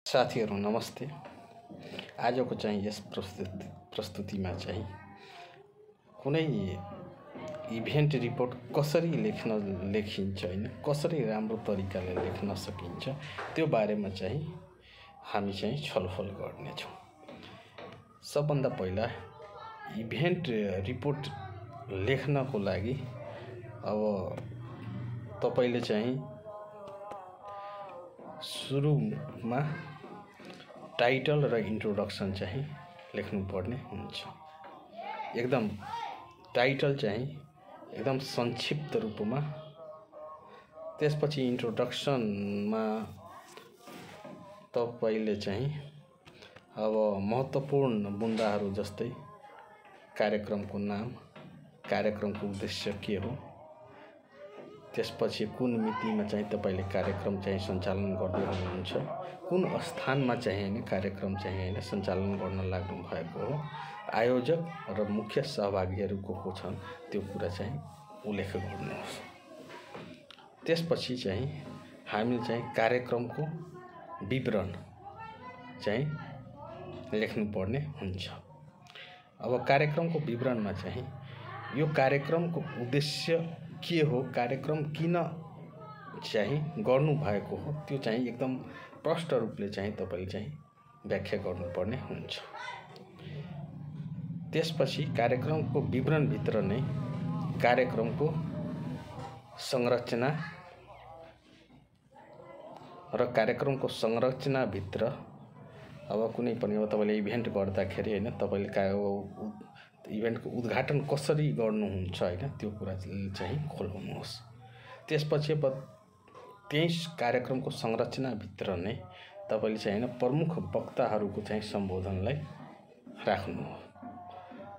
साथीहरू नमस्ते। आजको चाहिँ यस प्रस्तुतिमा चाहिँ कुनै इभेन्ट रिपोर्ट कसरी लेखिन्छ हैन, कसरी राम्रो तरिकाले लेख्न सकिन्छ त्यो बारेमा चाहिँ हामी चाहिँ छलफल गर्नेछौँ। सबभन्दा पहिला इभेन्ट रिपोर्ट लेख्नको लागि अब तपाईले चाहिँ सुरुमा टाइटल र इन्ट्रोडक्सन चाहिँ लेख्नुपर्ने हुन्छ। एकदम टाइटल चाहिँ एकदम संक्षिप्त रूपमा, त्यसपछि इन्ट्रोडक्सनमा तपाईले चाहिँ अब महत्त्वपूर्ण बुँदाहरू जस्तै कार्यक्रमको नाम, कार्यक्रमको उद्देश्य के हो, त्यसपछि कुन मितिमा चाहिँ तपाईले कार्यक्रम चाहिँ सञ्चालन गर्दै हुनुहुन्छ, कुन स्थानमा चाहिँ हैन कार्यक्रम चाहिँ हैन सञ्चालन गर्न लाग्नु भएको हो, आयोजक र मुख्य सहभागीहरू को छन् त्यो कुरा चाहिँ उल्लेख गर्नुहोस्। त्यसपछि चाहिँ हामीले चाहिँ कार्यक्रमको विवरण चाहिँ लेख्नुपर्ने हुन्छ। अब कार्यक्रमको विवरणमा चाहिँ यो कार्यक्रमको उद्देश्य के हो, कार्यक्रम किन चाहिँ गर्नु भएको हो त्यो चाहिँ एकदम प्रष्ट रूपले चाहिँ तपाईले चाहिँ व्याख्या गर्नुपर्ने हुन्छ। त्यसपछि कार्यक्रमको विवरण भित्र नै कार्यक्रमको संरचना र कार्यक्रमको संरचना भित्र अब कुनै पनि अब तपाईले इभेन्ट गर्दाखेरि हैन तपाईले इभेन्टको उद्घाटन कसरी गर्नुहुन्छ हैन त्यो कुरा चाहिँ खोल्नुहोस्। त्यसपछि अब त्यही कार्यक्रमको संरचना भित्र नै तपाईले चाहिँ हैन प्रमुख वक्ताहरूको चाहिँ सम्बोधनलाई राख्नु हो।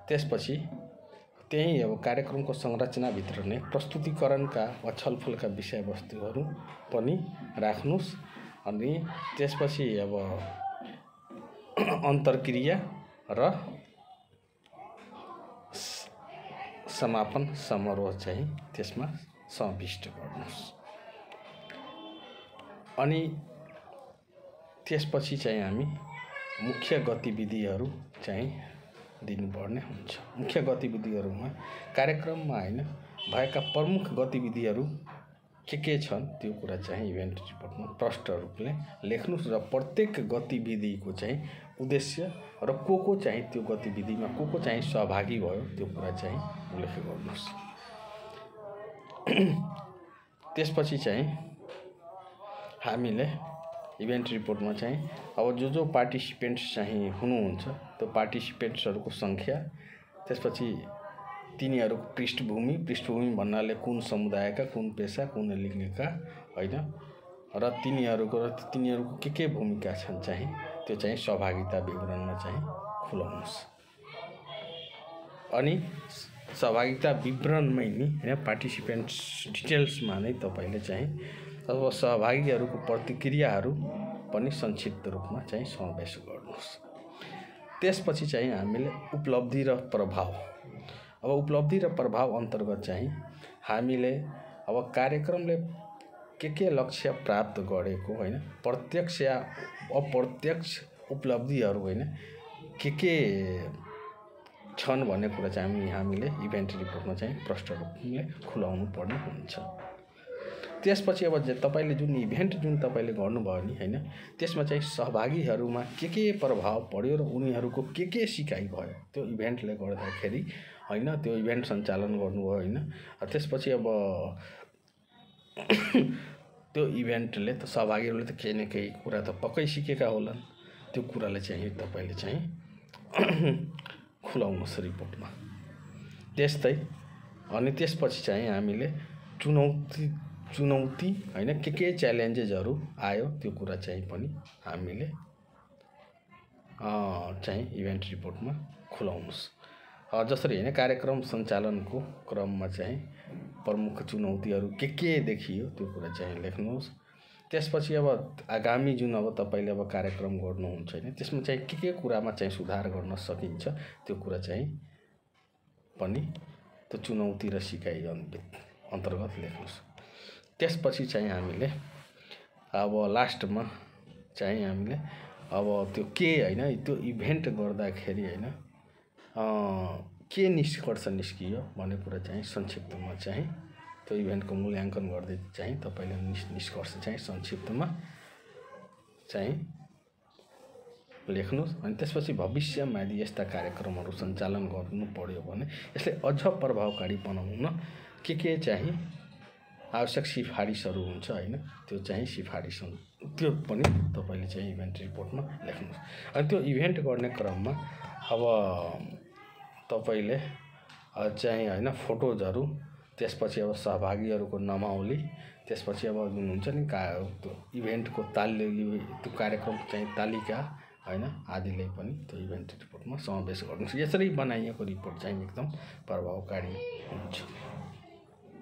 त्यसपछि त्यही अब कार्यक्रमको संरचना भित्र नै प्रस्तुतिकरणका वा छलफलका विषयवस्तुहरू पनि राख्नुस्। अनि त्यसपछि अब अन्तर्क्रिया र समापन समारोह चाहिँ त्यसमा समाविष्ट गर्नुस्। अनि त्यसपछि चाहिँ हामी मुख्य गतिविधिहरू चाहिँ दिनुपर्ने हुन्छ। मुख्य गतिविधिहरूमा कार्यक्रममा हैन भएका प्रमुख गतिविधिहरू के छन् त्यो कुरा चाहिँ इभेन्ट रिपोर्टमा प्रष्ट रूपले लेख्नुस् र प्रत्येक गतिविधिको चाहिँ उद्देश्य र को चाहिँ त्यो गतिविधिमा को चाहिँ सहभागी भयो त्यो कुरा चाहिँ उल्लेख गर्नुस्। त्यसपछि चाहिँ हामीले इभेन्ट रिपोर्टमा चाहिँ अब जो पार्टिसिपेन्ट्स चाहिँ हुनुहुन्छ त्यो पार्टिसिपेन्ट्सहरूको संख्या, त्यसपछि तिनीहरूको पृष्ठभूमि भन्नाले कुन समुदायका, कुन पेशा, कुन लिङ्गका हैन र तिनीहरूको के भूमिका छन् चाहिँ त्यो चाहिँ सहभागिता विवरणमा चाहिँ खुलाउनुस्। अनि सहभागिता विवरणमै नि हैन पार्टिसिपेन्ट्स डिटेल्समा नै तपाईले चाहिँ अब सहभागीहरूको प्रतिक्रियाहरू पनि संक्षिप्त रूपमा चाहिँ समावेश गर्नुहोस्। त्यसपछि चाहिँ हामीले उपलब्धि र प्रभाव, अब उपलब्धि र प्रभाव अन्तर्गत चाहिँ हामीले अब कार्यक्रमले के लक्ष्य प्राप्त गरेको हैन, प्रत्यक्ष या अप्रत्यक्ष उपलब्धिहरू हैन के छन् भन्ने कुरा चाहिँ हामीले इभेन्ट रिपोर्टमा चाहिँ प्रष्ट रूपले खुलाउनु पर्ने हुन्छ। त्यसपछि अब तपाईले जुन इभेन्ट तपाईले गर्नुभयो नि हैन त्यसमा चाहिँ सहभागीहरूमा के प्रभाव पर्यो र उनीहरूको के सिकाइ भयो त्यो इभेन्टले गर्दाखेरि हैन, त्यो इभेन्ट सञ्चालन गर्नुभयो हैन। त्यसपछि अब त्यो इभेन्टले त सहभागीहरूले त केही न केही कुरा त पक्कै सिकेका होलान्, त्यो कुराले चाहिँ तपाईले चाहिँ खुलाउनुहोस् रिपोर्टमा। त्यस्तै अनि त्यसपछि चाहिँ हामीले चुनौती हैन के च्यालेन्जेसहरू आयो त्यो कुरा चाहिँ पनि हामीले चाहिँ इभेन्ट रिपोर्टमा खुलाउनुस्। जसरी हैन कार्यक्रम सञ्चालनको क्रममा चाहिँ प्रमुख चुनौतीहरू के देखियो त्यो कुरा चाहिँ लेख्नुहोस्। त्यसपछि अब आगामी जुन अब तपाईले अब कार्यक्रम गर्नुहुन्छ हैन त्यसमा चाहिँ के कुरामा चाहिँ सुधार गर्न सकिन्छ त्यो कुरा चाहिँ पनि त्यो चुनौती र सिकाइ अन्तर्गत लेख्नुहोस्। त्यसपछि चाहिँ हामीले अब लास्टमा चाहिँ हामीले अब त्यो के होइन त्यो इभेन्ट गर्दाखेरि होइन के निष्कर्ष निस्कियो भन्ने कुरा चाहिँ संक्षिप्तमा चाहिँ त्यो इभेन्टको मूल्याङ्कन गर्दै चाहिँ तपाईँले निष्कर्ष चाहिँ संक्षिप्तमा चाहिँ लेख्नुहोस्। अनि त्यसपछि भविष्यमा यदि यस्ता कार्यक्रमहरू सञ्चालन गर्नु पर्यो भने यसले अझ प्रभावकारी बनाउन के चाहिँ आवश्यक सिफारिसहरू हुन्छ होइन, त्यो चाहिँ सिफारिस त्यो पनि तपाईँले चाहिँ इभेन्ट रिपोर्टमा लेख्नुहोस्। अनि त्यो इभेन्ट गर्ने क्रममा अब तपाईँले चाहिँ होइन फोटोजहरू, त्यसपछि अब सहभागीहरूको नामावली, त्यसपछि अब जुन हुन्छ नि त्यो इभेन्टको त्यो कार्यक्रम चाहिँ तालिका होइन आदिले पनि त्यो इभेन्ट रिपोर्टमा समावेश गर्नुहोस्। यसरी बनाइएको रिपोर्ट चाहिँ एकदम प्रभावकारी हुन्छ।